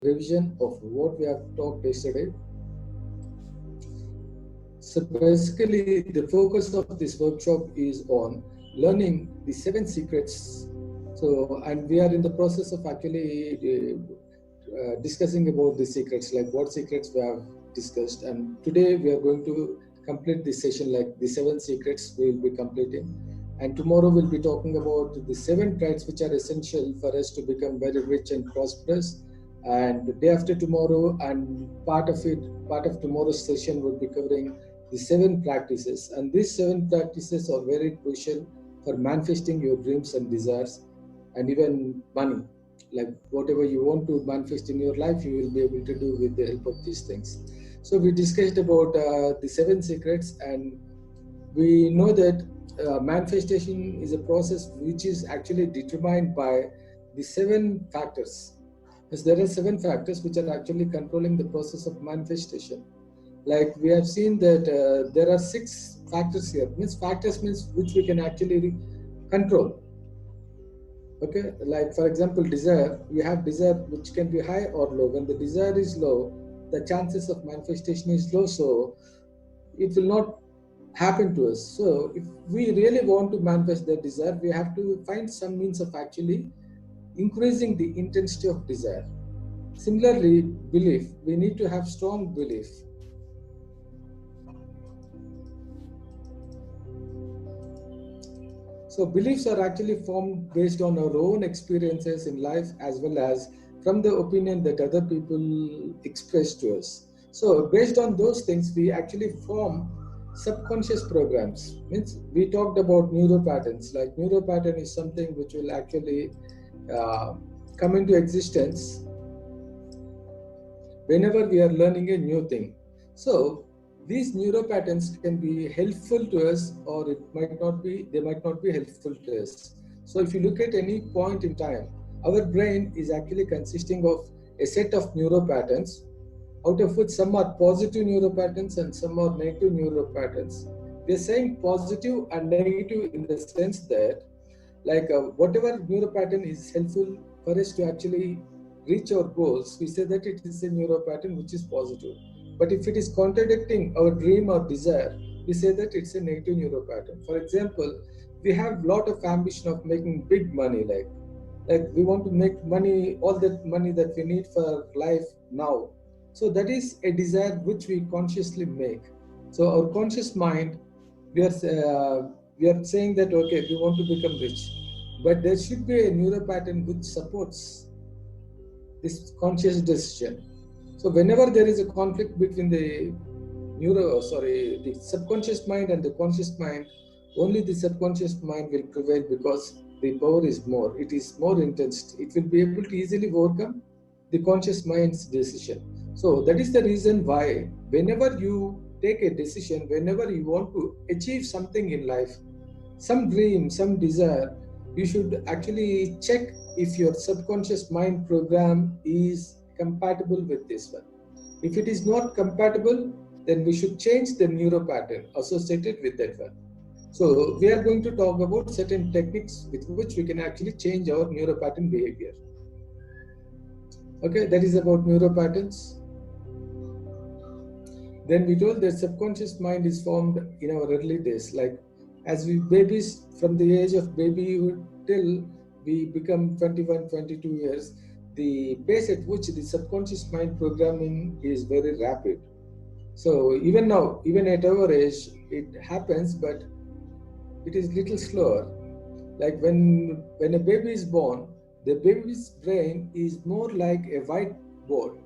revision of what we have talked yesterday. So basically, the focus of this workshop is on learning the 7 secrets. So, and we are in the process of actually discussing about the secrets, like what secrets we have discussed. And today we are going to complete this session, like the 7 secrets we will be completing. And tomorrow we'll be talking about the 7 traits which are essential for us to become very rich and prosperous. And the day after tomorrow, and part of tomorrow's session will be covering the 7 practices. And these 7 practices are very crucial for manifesting your dreams and desires, and even money. Like whatever you want to manifest in your life, you will be able to do with the help of these things. So we discussed about the 7 secrets, and we know that manifestation is a process which is actually determined by the 7 factors. Yes, there are 7 factors which are actually controlling the process of manifestation. Like we have seen that there are 6 factors here. Means factors means which we can actually control. Okay, like for example, desire. We have desire which can be high or low. When the desire is low, the chances of manifestation is low. So it will not happen to us. So if we really want to manifest that desire, we have to find some means of actually increasing the intensity of desire. Similarly, belief. We need to have strong belief. So beliefs are actually formed based on our own experiences in life, as well as from the opinion that other people express to us. So based on those things, we actually form subconscious programs. Means we talked about neuro patterns. Like neuro pattern is something which will actually uh, come into existence whenever we are learning a new thing. So these neuro patterns can be helpful to us, or it might not be, they might not be helpful to us. So if you look at any point in time, our brain is actually consisting of a set of neuro patterns, out of which some are positive neuro patterns and some are negative neuro patterns. We are saying positive and negative in the sense that, like whatever neuro pattern is helpful for us to actually reach our goals, we say that it is a neuro pattern which is positive. But if it is contradicting our dream or desire, we say that it's a negative neuro pattern. For example, we have a lot of ambition of making big money, like we want to make money, all that money that we need for life now. So that is a desire which we consciously make. So our conscious mind, we are we are saying that okay, we want to become rich, but there should be a neural pattern which supports this conscious decision. So whenever there is a conflict between the subconscious mind and the conscious mind, only the subconscious mind will prevail because the power is more. It is more intense. It will be able to easily overcome the conscious mind's decision. So that is the reason why whenever you take a decision, whenever you want to achieve something in life, some dream, some desire, you should actually check if your subconscious mind program is compatible with this one. If it is not compatible, then we should change the neuro pattern associated with that one. So we are going to talk about certain techniques with which we can actually change our neuro pattern behavior. Okay, that is about neuro patterns. Then we told that subconscious mind is formed in our early days, like as we babies, from the age of babyhood till we become 21, 22 years, the pace at which the subconscious mind programming is very rapid. So even now, even at our age, it happens, but it is little slower. Like when a baby is born, the baby's brain is more like a whiteboard.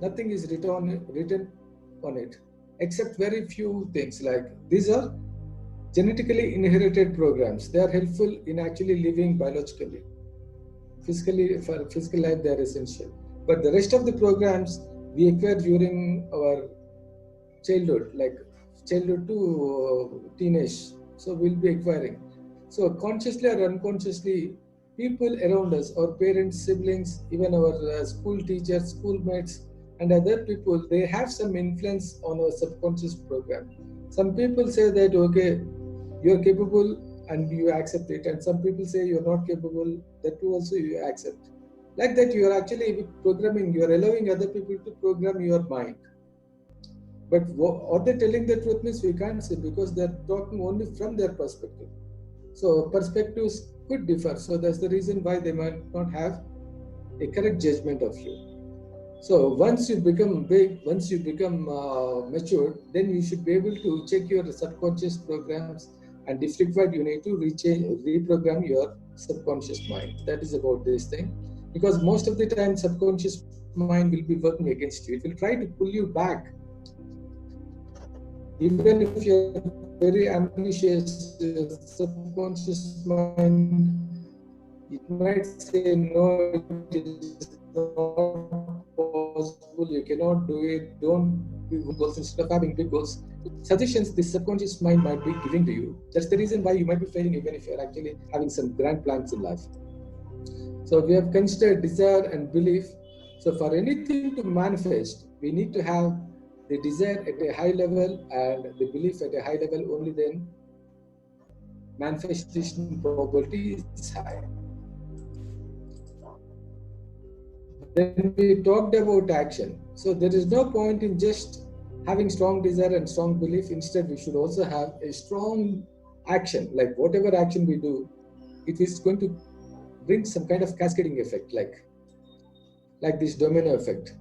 Nothing is written on it, except very few things. Like these are genetically inherited programs. They are helpful in actually living biologically. Physically, for physical life, they are essential. But the rest of the programs we acquire during our childhood, like childhood to teenage. So we'll be acquiring. So consciously or unconsciously, people around us, our parents, siblings, even our school teachers, schoolmates, and other people, they have some influence on our subconscious program. Some people say that okay, you are capable and you accept it, and some people say you're not capable. That too also you accept. Like that, you are actually programming, you are allowing other people to program your mind. But are they telling the truth means we can't say, because they're talking only from their perspective. So perspectives could differ. So that's the reason why they might not have a correct judgment of you. So once you become big, once you become mature, then you should be able to check your subconscious programs, and if required, you need to reprogram your subconscious mind. That is about this thing, because most of the time, subconscious mind will be working against you. It will try to pull you back. Even if you're very ambitious, subconscious mind, it might say no, it is not possible, you cannot do it, don't be goals. Instead of having big goals, suggestions the subconscious mind might be giving to you. That's the reason why you might be failing even if you're actually having some grand plans in life. So we have considered desire and belief. So for anything to manifest, we need to have the desire at a high level and the belief at a high level. Only then manifestation probability is high. Then we talked about action. So there is no point in just having strong desire and strong belief. Instead, we should also have a strong action. Like whatever action we do, it is going to bring some kind of cascading effect, like this domino effect.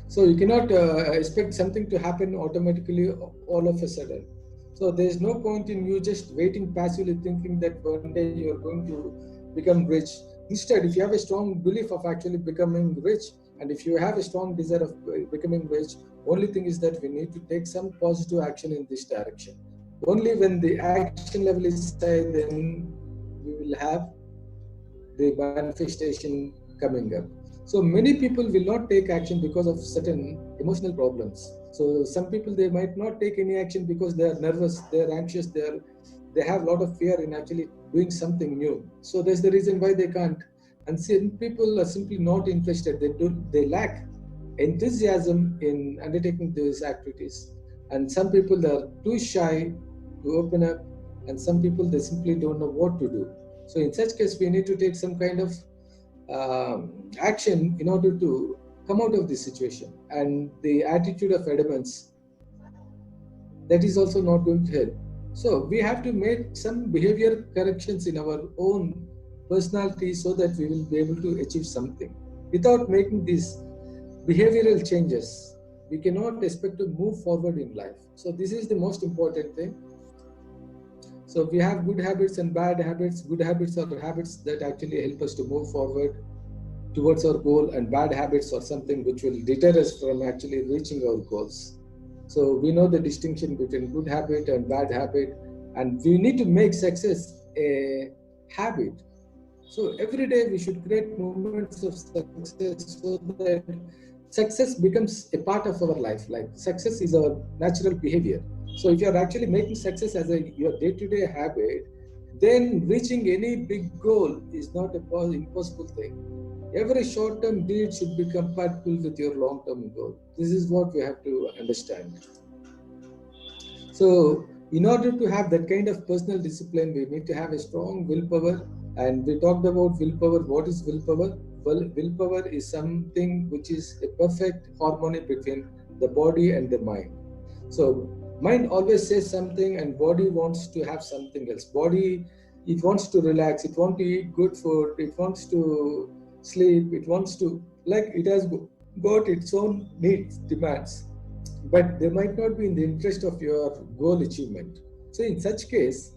So you cannot expect something to happen automatically all of a sudden. So there is no point in you just waiting passively thinking that one day you are going to become rich. Instead, if you have a strong belief of actually becoming rich, and if you have a strong desire of becoming rich, only thing is that we need to take some positive action in this direction. Only when the action level is high, then we will have the manifestation coming up. So many people will not take action because of certain emotional problems. So some people, they might not take any action because they are nervous, they are anxious, they have a lot of fear in actually doing something new. So that's the reason why they can't. And some people are simply not interested. They lack enthusiasm in undertaking these activities. And some people are too shy to open up, and some people, they simply don't know what to do. So in such case, we need to take some kind of action in order to come out of this situation. And the attitude of adamance, that is also not going to help. So we have to make some behavior corrections in our own personality so that we will be able to achieve something. Without making these behavioral changes, we cannot expect to move forward in life. So this is the most important thing. So we have good habits and bad habits. Good habits are habits that actually help us to move forward towards our goal, and bad habits are something which will deter us from actually reaching our goals. So we know the distinction between good habit and bad habit, and we need to make success a habit. So every day we should create moments of success so that success becomes a part of our life. Like success is our natural behavior. So if you are actually making success as your day-to-day habit, then reaching any big goal is not an impossible thing. Every short-term deed should be compatible with your long-term goal. This is what we have to understand. So in order to have that kind of personal discipline, we need to have a strong willpower. And we talked about willpower. What is willpower? Well, willpower is something which is a perfect harmony between the body and the mind. So mind always says something and body wants to have something else. Body, it wants to relax, it wants to eat good food, it wants to sleep, it wants to, like it has got its own needs, demands, but they might not be in the interest of your goal achievement. So in such case,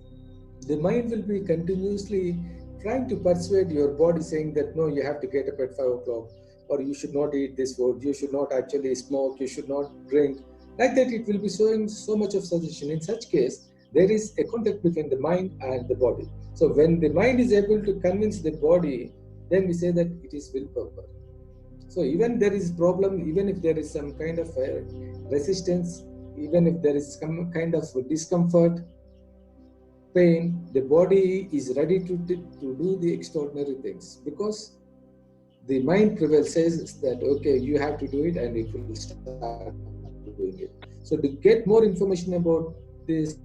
the mind will be continuously trying to persuade your body, saying that no, you have to get up at 5 o'clock, or you should not eat this food, you should not actually smoke, you should not drink. Like that, it will be showing so much of suggestion. In such case, there is a conflict between the mind and the body. So when the mind is able to convince the body, then we say that it is willpower. So even there is problem, even if there is some kind of resistance, even if there is some kind of discomfort, pain, the body is ready to do the extraordinary things, because the mind prevails, says that okay, you have to do it, and it will start doing it. So to get more information about this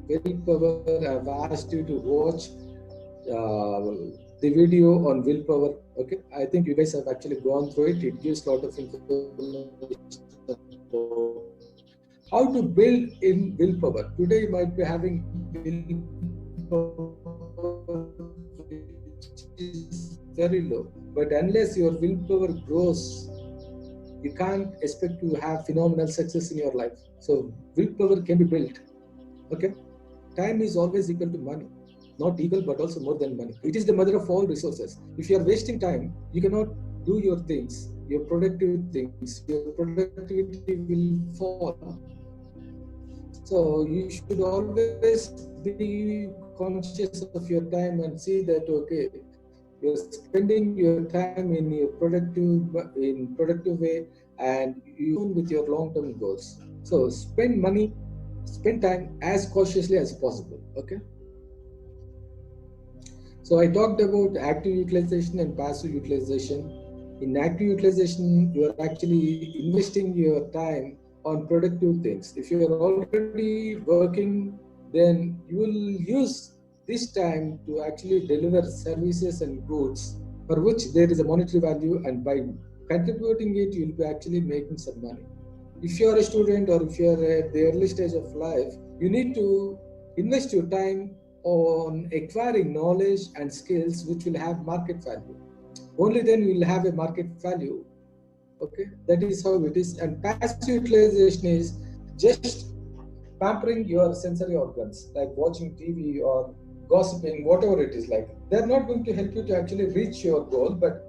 willpower, I've asked you to watch the video on willpower. Okay, I think you guys have actually gone through it. It gives a lot of information about how to build in willpower. Today you might be having willpower which is very low, but unless your willpower grows, you can't expect to have phenomenal success in your life. So willpower can be built. Okay, time is always equal to money, not equal but also more than money. It is the mother of all resources. If you are wasting time, you cannot do your things, your productive things. Your productivity will fall. So you should always be conscious of your time and see that okay, you're spending your time in your productive way, and you with your long-term goals. So spend time as cautiously as possible. Okay. So I talked about active utilization and passive utilization. In active utilization, you are actually investing your time on productive things. If you are already working, then you will use this time to actually deliver services and goods for which there is a monetary value, and by contributing it, you will be actually making some money. If you are a student or if you are at the early stage of life, you need to invest your time on acquiring knowledge and skills which will have market value. Only then you will have a market value. Okay, that is how it is. And passive utilization is just pampering your sensory organs, like watching TV or gossiping, whatever it is like. They're not going to help you to actually reach your goal, but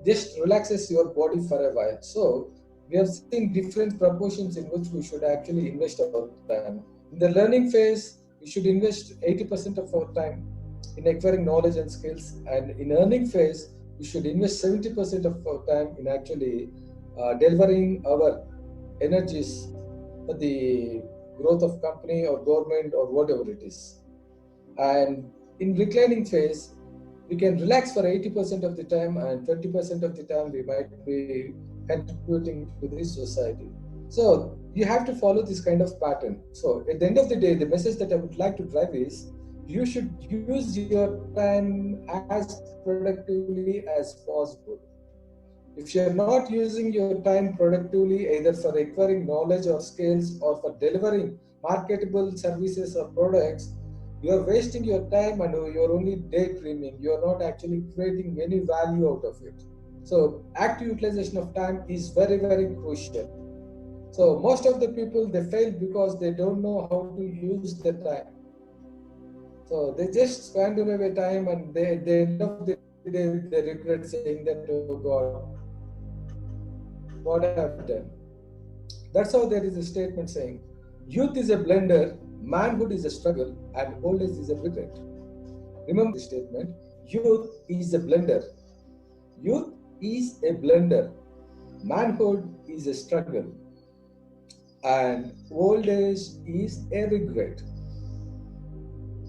just relaxes your body for a while. So we have seen different proportions in which we should actually invest our time. In the learning phase, we should invest 80% of our time in acquiring knowledge and skills, and in earning phase, we should invest 70% of our time in actually delivering our energies for the growth of company or government or whatever it is. And in reclining phase, we can relax for 80% of the time, and 20% of the time we might be contributing to this society. So you have to follow this kind of pattern. So at the end of the day, the message that I would like to drive is you should use your time as productively as possible. If you're not using your time productively, either for acquiring knowledge or skills or for delivering marketable services or products, you're wasting your time and you're only daydreaming. You're not actually creating any value out of it. So active utilization of time is very, very crucial. So most of the people, they fail because they don't know how to use the time. So they just squander away time, and they end of the day they regret saying that, oh God, what I have done. That's how there is a statement saying, youth is a blender, manhood is a struggle, and old age is a regret. Remember the statement, youth is a blender. Youth is a blender. Manhood is a struggle, and old age is a regret.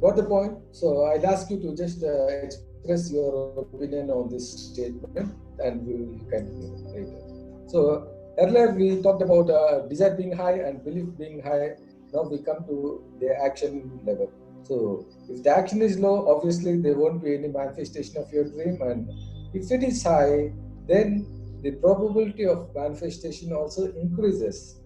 Got the point? So I'll ask you to just express your opinion on this statement, and we will continue later. So earlier we talked about desire being high and belief being high. Now we come to the action level. So if the action is low, obviously there won't be any manifestation of your dream, and if it is high, then the probability of manifestation also increases.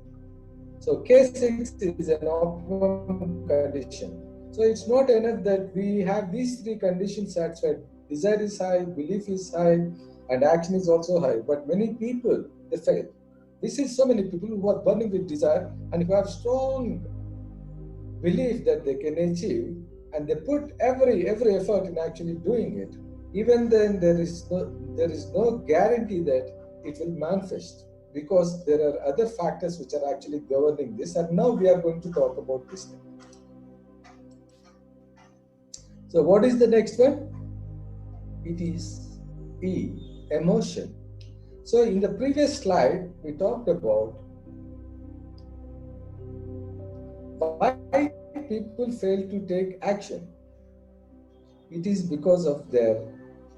So K6 is an optimum condition. So it's not enough that we have these three conditions satisfied. Desire is high, belief is high, and action is also high. But many people, they fail. We see so many people who are burning with desire and who have strong belief that they can achieve, and they put every effort in actually doing it. Even then, there is no guarantee that it will manifest, because there are other factors which are actually governing this. And now we are going to talk about this thing. So what is the next one? It is E, emotion. So in the previous slide, we talked about why people fail to take action. It is because of their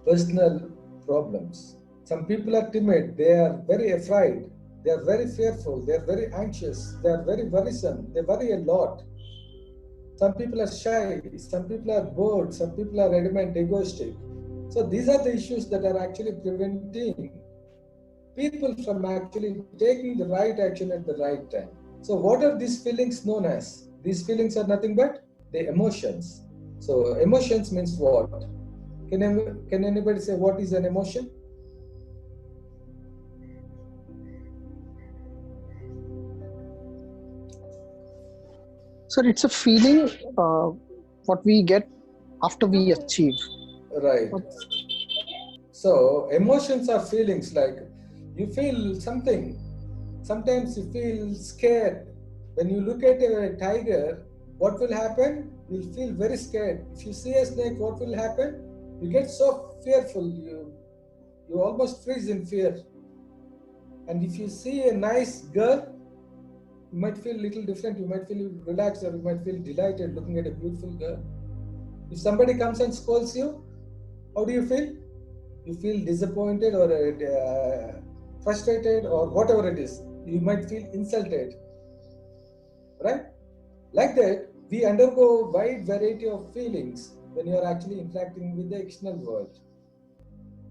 personal problems. Some people are timid, they are very afraid, they are very fearful, they are very anxious, they are very worrisome, they worry a lot. Some people are shy, some people are bored, some people are adamant, egoistic. So these are the issues that are actually preventing people from actually taking the right action at the right time. So what are these feelings known as? These feelings are nothing but the emotions. So emotions means what? Can anybody say what is an emotion? Sir, it's a feeling what we get after we achieve. Right. So emotions are feelings, like you feel something. Sometimes you feel scared. When you look at a tiger, what will happen? You'll feel very scared. If you see a snake, what will happen? You get so fearful. You almost freeze in fear. And if you see a nice girl, you might feel a little different. You might feel relaxed, or you might feel delighted looking at a beautiful girl. If somebody comes and scolds you, how do you feel? You feel disappointed or frustrated or whatever it is. You might feel insulted, right? Like that, we undergo wide variety of feelings when you are actually interacting with the external world.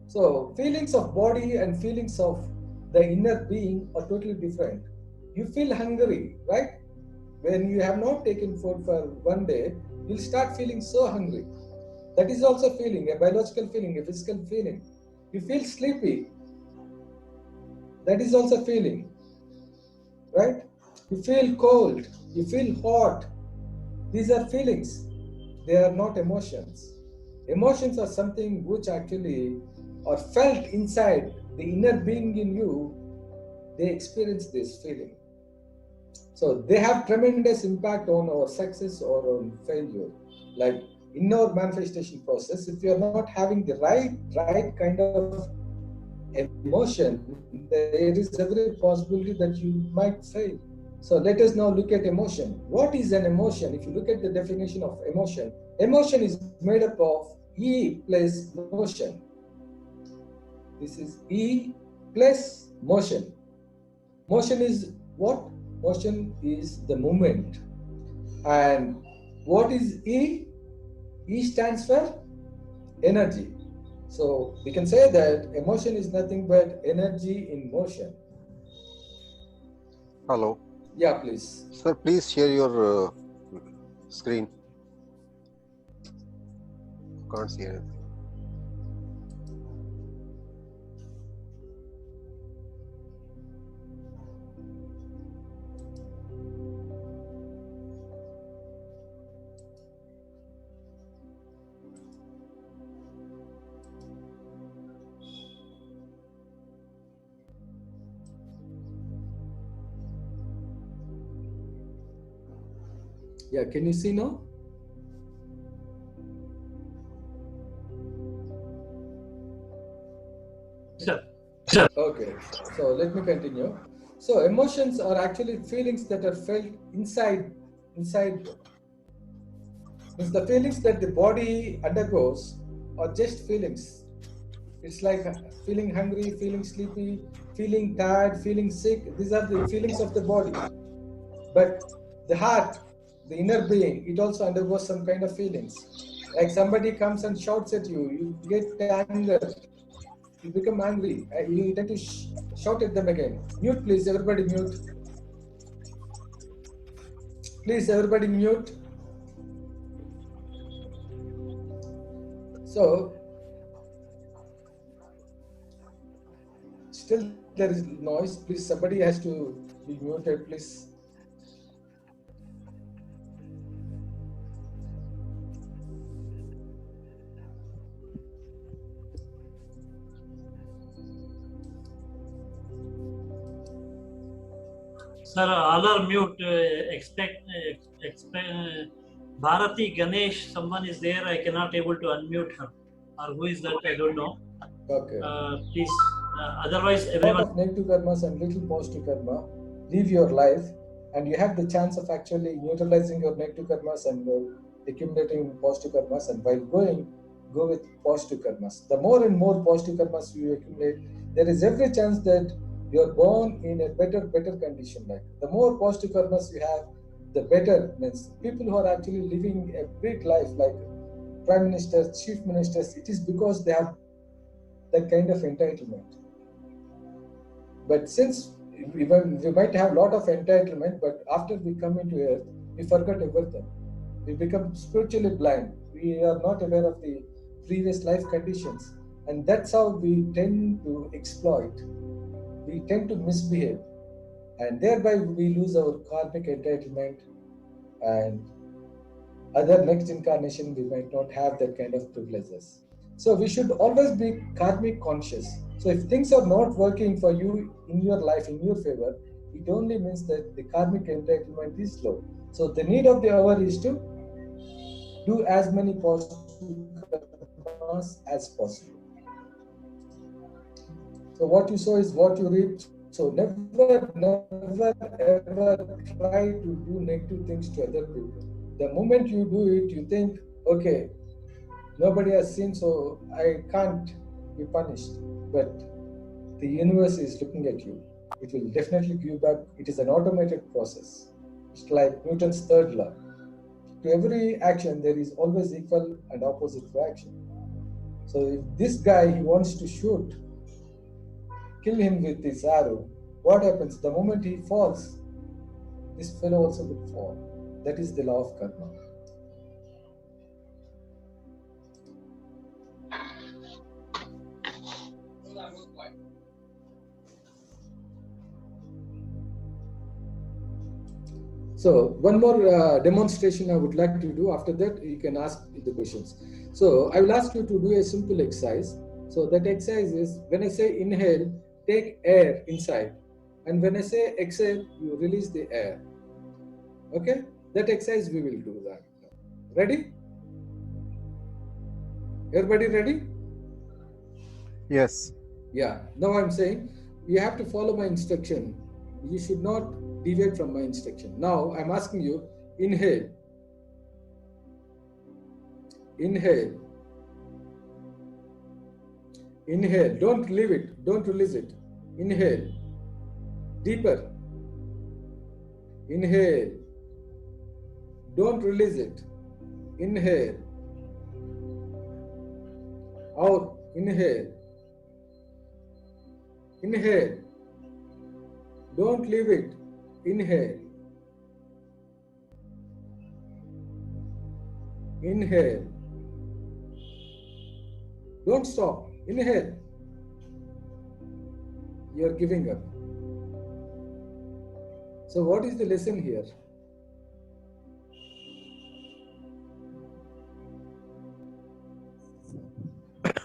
So feelings of body and feelings of the inner being are totally different. You feel hungry, right? When you have not taken food for one day, you'll start feeling so hungry. That is also feeling, a biological feeling, a physical feeling. You feel sleepy. That is also feeling, right? You feel cold, you feel hot. These are feelings. They are not emotions. Emotions are something which actually are felt inside the inner being in you. They experience this feeling. So they have tremendous impact on our success or on failure. Like in our manifestation process, if you are not having the right kind of emotion, there is every possibility that you might fail. So let us now look at emotion. What is an emotion? If you look at the definition of emotion, emotion is made up of E plus motion. This is E plus motion. Motion is what? Motion is the movement. And what is E? E stands for energy. So we can say that emotion is nothing but energy in motion. Hello. Yeah, please. Sir, please share your screen. Can't see anything. Yeah, can you see now? Sir. Okay, so let me continue. So emotions are actually feelings that are felt inside. Means the feelings that the body undergoes are just feelings. It's like feeling hungry, feeling sleepy, feeling tired, feeling sick. These are the feelings of the body. But the heart, the inner being, it also undergoes some kind of feelings. Like somebody comes and shouts at you, you get anger, you become angry, you tend to shout at them again. Mute, please, everybody mute. Please, everybody mute. So, still there is noise. Please, somebody has to be muted, please. Sir, all are mute. Bharati Ganesh, someone is there. I cannot able to unmute her. Or who is that? I don't know. Okay. Please. Otherwise, A lot everyone. of negative karmas and little positive karma live your life, and you have the chance of actually neutralizing your negative karmas and accumulating positive karmas. And while go with positive karmas. The more and more positive karmas you accumulate, there is every chance that you are born in a better condition. Like the more positive karmas you have, the better. Means people who are actually living a big life, like prime ministers, chief ministers, it is because they have that kind of entitlement. But since we might have a lot of entitlement, but after we come into earth, we forget everything. We become spiritually blind. We are not aware of the previous life conditions. And that's how we tend to exploit. We tend to misbehave. And thereby we lose our karmic entitlement, and other next incarnation we might not have that kind of privileges. So we should always be karmic conscious. So if things are not working for you in your life, in your favor, it only means that the karmic entitlement is low. So the need of the hour is to do as many positive karmas as possible. So what you sow is what you reap. So never ever try to do negative things to other people. The moment you do it, you think, okay, nobody has seen, so I can't be punished. But the universe is looking at you. It will definitely give back. It is an automated process. It's like Newton's third law. To every action, there is always equal and opposite reaction. So if this guy, he wants to shoot, kill him with this arrow, what happens? The moment he falls, this fellow also will fall. That is the law of karma. So one more demonstration I would like to do. After that, you can ask the questions. So I will ask you to do a simple exercise. So that exercise is, when I say inhale, take air inside. And when I say exhale, you release the air. Okay? That exercise we will do that. Ready? Everybody ready? Yes. Yeah. Now I'm saying you have to follow my instruction. You should not deviate from my instruction. Now I'm asking you, inhale. Inhale. Inhale. Don't leave it. Don't release it. Inhale. Deeper. Inhale. Don't release it. Inhale. Out. Inhale. Inhale. Don't leave it. Inhale. Inhale. Don't stop. Inhale. You are giving up. So what is the lesson here?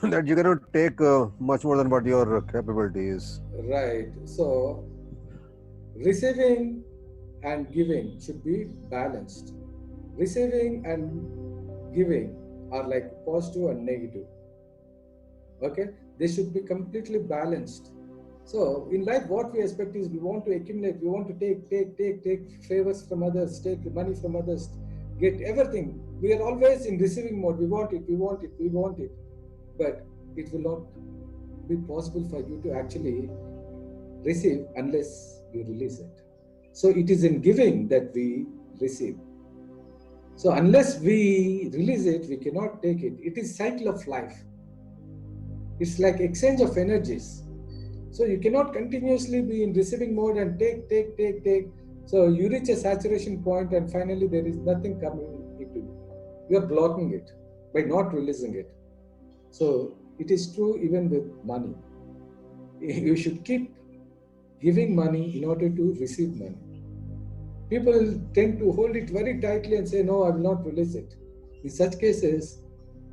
That you cannot take much more than what your capability is. Right. So receiving and giving should be balanced. Receiving and giving are like positive and negative. Okay? They should be completely balanced. So in life, what we expect is we want to accumulate, we want to take favors from others, take money from others, get everything. We are always in receiving mode. We want it. But it will not be possible for you to actually receive unless you release it. So it is in giving that we receive. So unless we release it, we cannot take it. It is cycle of life. It's like exchange of energies. So you cannot continuously be in receiving mode and take. So you reach a saturation point and finally there is nothing coming into you. You are blocking it by not releasing it. So it is true even with money. You should keep giving money in order to receive money. People tend to hold it very tightly and say, no, I will not release it. In such cases,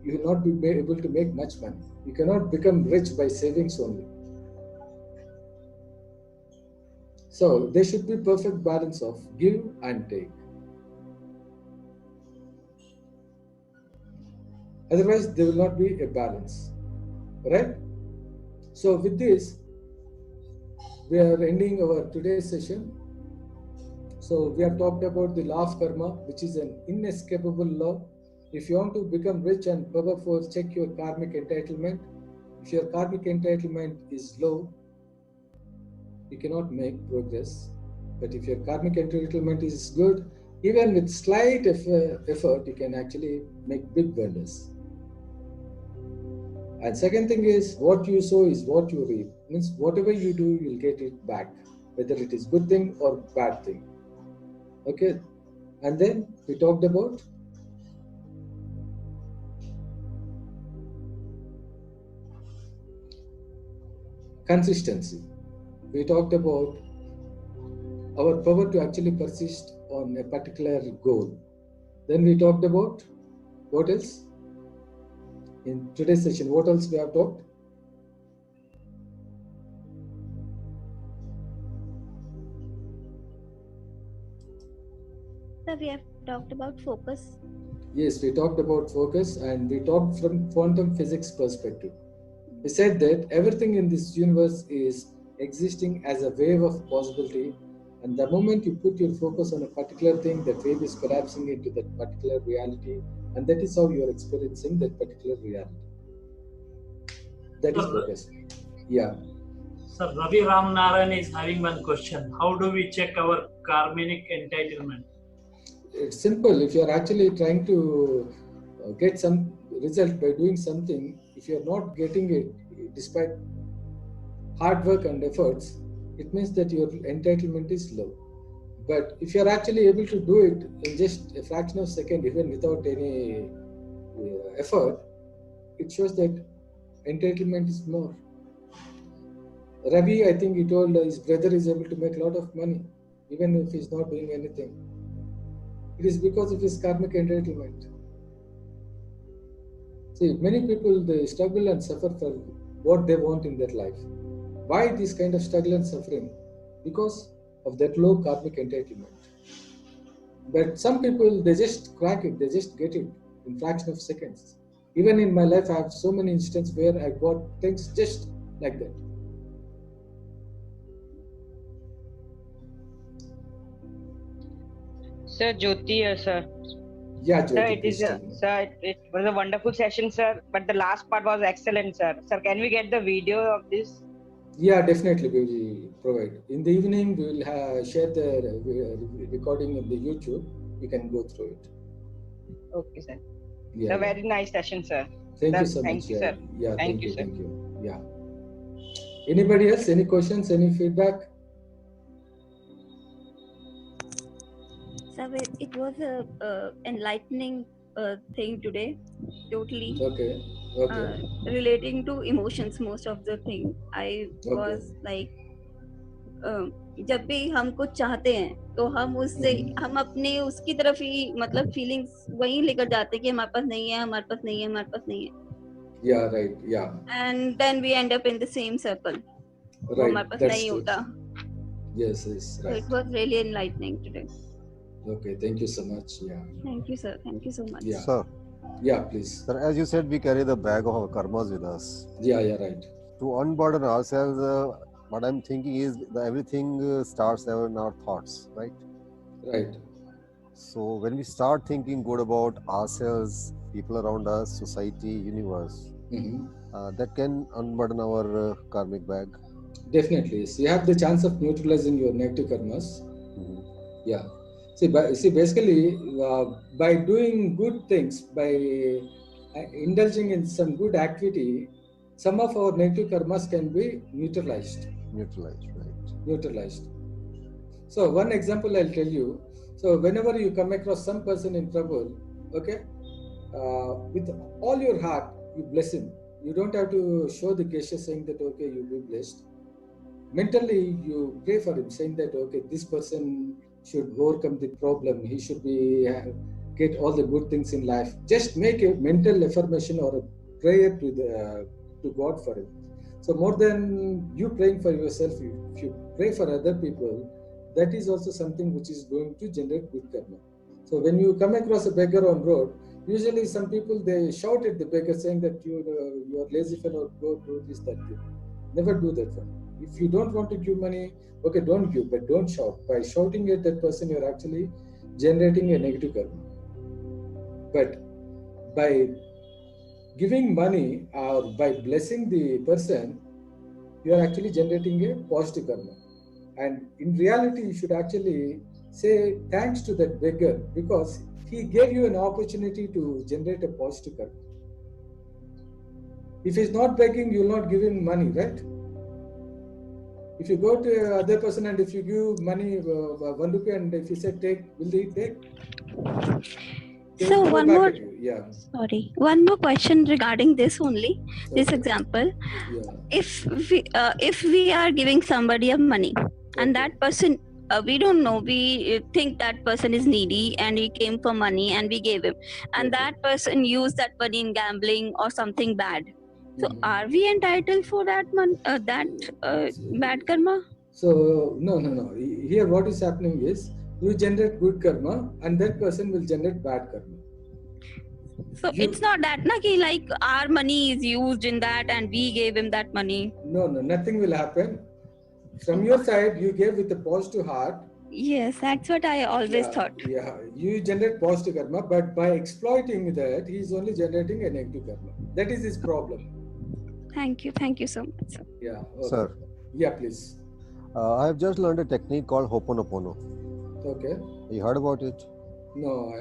you will not be able to make much money. You cannot become rich by savings only. So there should be perfect balance of give and take. Otherwise, there will not be a balance. Right? So with this, we are ending our today's session. So we have talked about the law of karma, which is an inescapable law. If you want to become rich and powerful, check your karmic entitlement. If your karmic entitlement is low, you cannot make progress. But if your karmic entitlement is good, even with slight effort, you can actually make big wonders. And second thing is, what you sow is what you reap. Means whatever you do, you'll get it back, whether it is good thing or bad thing. Okay. And then we talked about consistency. We talked about our power to actually persist on a particular goal. Then we talked about what else? In today's session, what else we have talked? So we have talked about focus. Yes, we talked about focus, and we talked from quantum physics perspective. We said that everything in this universe is existing as a wave of possibility, and the moment you put your focus on a particular thing, that wave is collapsing into that particular reality, and that is how you are experiencing that particular reality. That is focus. Yeah. Sir, Ravi Ramnaran is having one question. How do we check our karmic entitlement? It's simple. If you are actually trying to get some result by doing something, if you are not getting it despite hard work and efforts, it means that your entitlement is low. But if you are actually able to do it in just a fraction of a second, even without any effort, it shows that entitlement is more. Ravi, I think he told his brother is able to make a lot of money, even if he's not doing anything. It is because of his karmic entitlement. See, many people, they struggle and suffer for what they want in their life. Why this kind of struggle and suffering? Because of that low karmic entitlement. But some people, they just crack it, they just get it in fraction of seconds. Even in my life, I have so many instances where I got things just like that. Sir, Jyoti, sir. Yeah, Jyoti, Sir, it please is, tell me. sir, it was a wonderful session, sir. But the last part was excellent, sir. Sir, can we get the video of this? Yeah, definitely we will provide. In the evening, we will share the recording in the YouTube. You can go through it. Okay, sir. Yeah. Sir, very nice session, sir. Thank Sir, you so thank much. you, sir. Yeah, Thank you, sir. Thank you. Yeah. Anybody else? Any questions? Any feedback? So it was a enlightening thing today. Totally. Okay. Okay. Relating to emotions, most of the thing. I was like, जब भी हम कुछ चाहते हैं तो हम उससे हम अपने उसकी तरफ ही मतलब फीलिंग्स वही लेकर जाते हैं कि हमारे पास नहीं है, हमारे पास नहीं है, हमारे पास नहीं है. Yeah, right. Yeah. And then we end up in the same circle. Right. हमारे पास That's नहीं true. होता. Yes, yes, So right. it was really enlightening today. Okay, thank you so much. Yeah. Thank you, sir. Thank you so much. Yeah. Sir, Yeah, please. sir, as you said, we carry the bag of our karmas with us. Yeah, right. To unburden ourselves, what I'm thinking is that everything starts in our thoughts, right? Right. So when we start thinking good about ourselves, people around us, society, universe, that can unburden our karmic bag. Definitely. So you have the chance of neutralizing your negative karmas. Yeah. See, basically, by doing good things, by indulging in some good activity, some of our negative karmas can be neutralized. Neutralized, right. Neutralized. So one example I'll tell you. So whenever you come across some person in trouble, okay, with all your heart, you bless him. You don't have to show the gesture saying that, okay, you'll be blessed. Mentally, you pray for him, saying that, okay, this person should overcome the problem. He should be get all the good things in life. Just make a mental affirmation or a prayer to God for him. So more than you praying for yourself, if you pray for other people, that is also something which is going to generate good karma. So when you come across a beggar on road, usually some people, they shout at the beggar saying that you are lazy fellow, go do this, that thing. Never do that one. If you don't want to give money, okay, don't give, but don't shout. By shouting at that person, you're actually generating a negative karma. But by giving money or by blessing the person, you are actually generating a positive karma. And in reality, you should actually say thanks to that beggar because he gave you an opportunity to generate a positive karma. If he's not begging, you will not give him money, right? If you go to other person and if you give money 1 rupee and if you say take, will he take? So one more, yeah. Sorry, one more question regarding this only, this example. Yeah. If we are giving somebody a money and that person, we don't know, we think that person is needy and he came for money and we gave him, and that person used that money in gambling or something bad. So are we entitled for that bad karma? So no. Here what is happening is you generate good karma and that person will generate bad karma. So it's not that like our money is used in that and we gave him that money. No, nothing will happen. From your side, you gave with a positive heart. Yes, that's what I always thought. Yeah, you generate positive karma, but by exploiting that, he is only generating a negative karma. That is his problem. Thank you so much, sir. Yeah, okay. Sir. Yeah, please. I have just learned a technique called Ho'oponopono. Okay. You heard about it? No.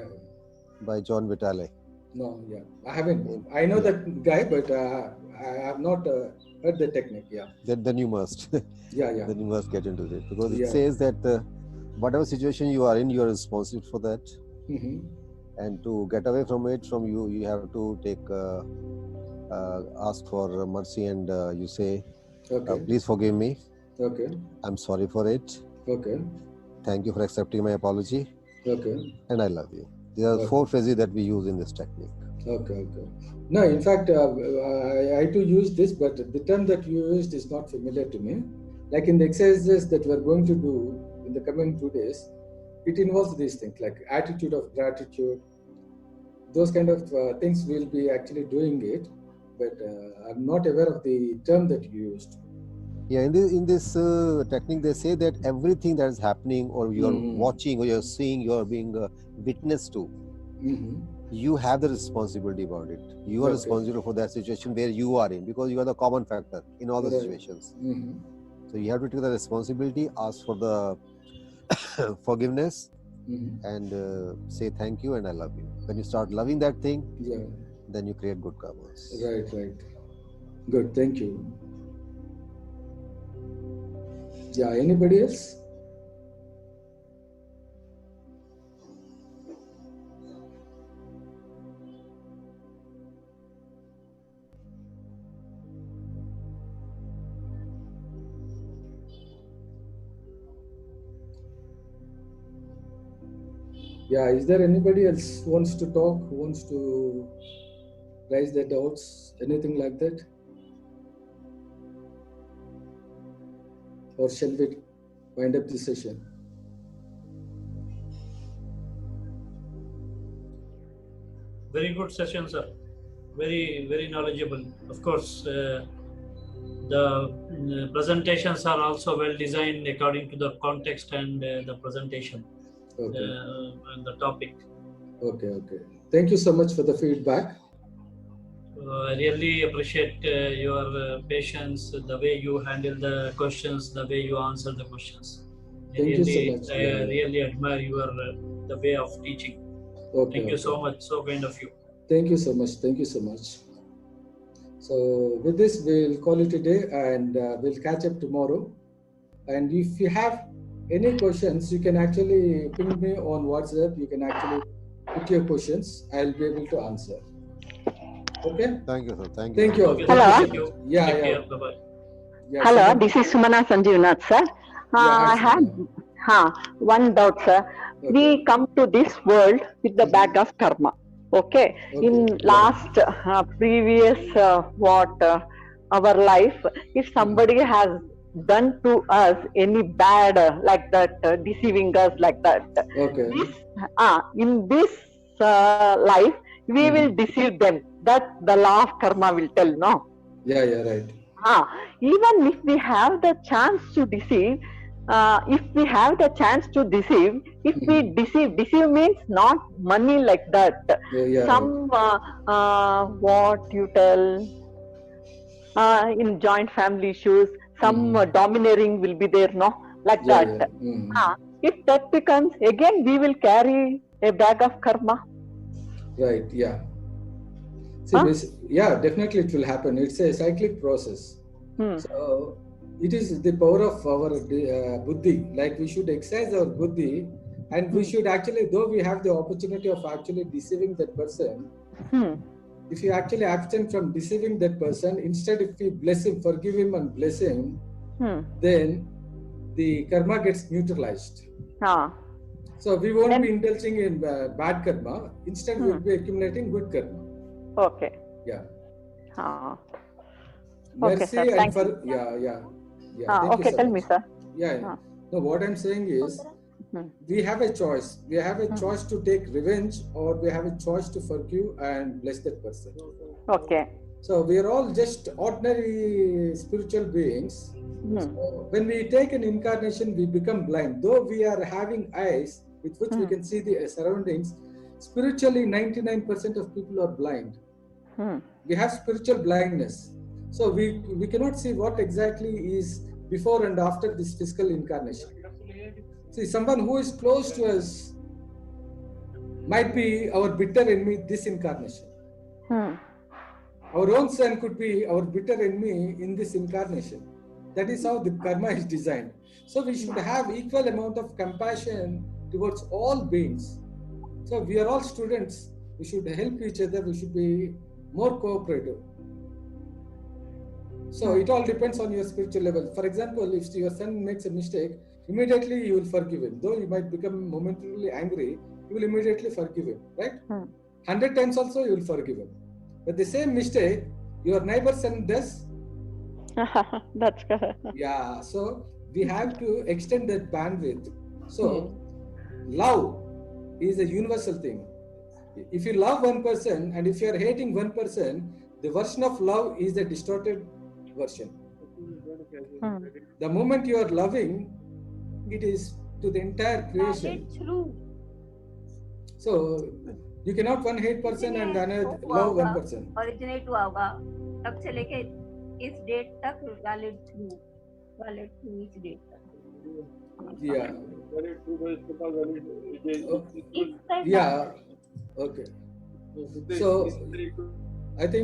By John Vitale. No, yeah, I haven't. I know that guy, but I have not heard the technique. Yeah. Then you must. Yeah. Then you must get into it because it says that whatever situation you are in, you are responsible for that. Mm-hmm. And to get away from it, you have to take ask for mercy and you say, please forgive me. Okay. I'm sorry for it. Okay. Thank you for accepting my apology. Okay. And I love you. There are 4 phrases that we use in this technique. Okay. No, in fact, I too use this, but the term that you used is not familiar to me. Like in the exercises that we're going to do in the coming 2 days, it involves these things like attitude of gratitude. Those kind of things we'll be actually doing it, but I'm not aware of the term that you used. Yeah, in this technique, they say that everything that is happening or you're watching or you're seeing, you're being witness to, you have the responsibility about it. You are responsible for that situation where you are in because you are the common factor in all the situations. So you have to take the responsibility, ask for the forgiveness and say thank you and I love you. When you start loving that thing, then you create good karmas. Right. Good, thank you. Yeah, anybody else? Yeah, is there anybody else who wants to talk, who wants to raise their doubts, anything like that? Or shall we wind up the session? Very good session, sir. Very knowledgeable. Of course, the presentations are also well designed according to the context and the presentation and the topic. Okay. Thank you so much for the feedback. I really appreciate your patience, the way you handle the questions, the way you answer the questions. Thank you so much. I really admire your the way of teaching. Thank you so much. So kind of you. Thank you so much. So with this, we'll call it a day and we'll catch up tomorrow. And if you have any questions, you can actually ping me on WhatsApp. You can actually put your questions. I'll be able to answer. Okay. Thank you, sir. Thank you. Okay, hello. Thank you. Yeah. Bye-bye. Yeah, hello. This is Sumana Sanjeevnath, sir. I had one doubt, sir. Okay. We come to this world with the bag of karma. Okay. In last previous our life, if somebody has done to us any bad like that, deceiving us like that. Okay. In this life, we will deceive them. That the law of karma will tell, no? Yeah, right. Even if we have the chance to deceive, if we deceive means not money like that. Some what you tell in joint family issues, some domineering will be there, no? Like that. If that becomes, again we will carry a bag of karma. Right, yeah. See, Huh? yeah, definitely it will happen. It's a cyclic process. So it is the power of our buddhi. Like we should exercise our buddhi, and we should actually, though we have the opportunity of actually deceiving that person, if you actually abstain from deceiving that person, instead if we bless him, forgive him and bless him, then the karma gets neutralized. So we won't be indulging in bad karma. Instead, we'll be accumulating good karma. Okay. Yeah. Okay, Mercy sir. and Thank for you. yeah. Thank Okay, you so tell much. me, sir. Yeah. No, what I'm saying is, we have a choice. We have a choice to take revenge, or we have a choice to forgive and bless that person. Okay. So we are all just ordinary spiritual beings. So when we take an incarnation, we become blind. Though we are having eyes with which we can see the surroundings, spiritually 99% of people are blind. We have spiritual blindness. So we cannot see what exactly is before and after this physical incarnation. See, someone who is close to us might be our bitter enemy this incarnation. Our own son could be our bitter enemy in this incarnation. That is how the karma is designed. So we should have equal amount of compassion towards all beings. So we are all students. We should help each other. We should be more cooperative. So it all depends on your spiritual level. For example, if your son makes a mistake, immediately you will forgive him. Though you might become momentarily angry, you will immediately forgive him, right? 100 times also you will forgive him. But the same mistake your neighbor son does. That's correct. Yeah, so we have to extend that bandwidth. So love is a universal thing. If you love one person and if you are hating one person, the version of love is a distorted version. The moment you are loving, it is to the entire creation. So you cannot one hate person and another love one person. Originate हुआ होगा तब से लेके इस date तक valid through each date तक. Yeah. Yeah. Okay. So I think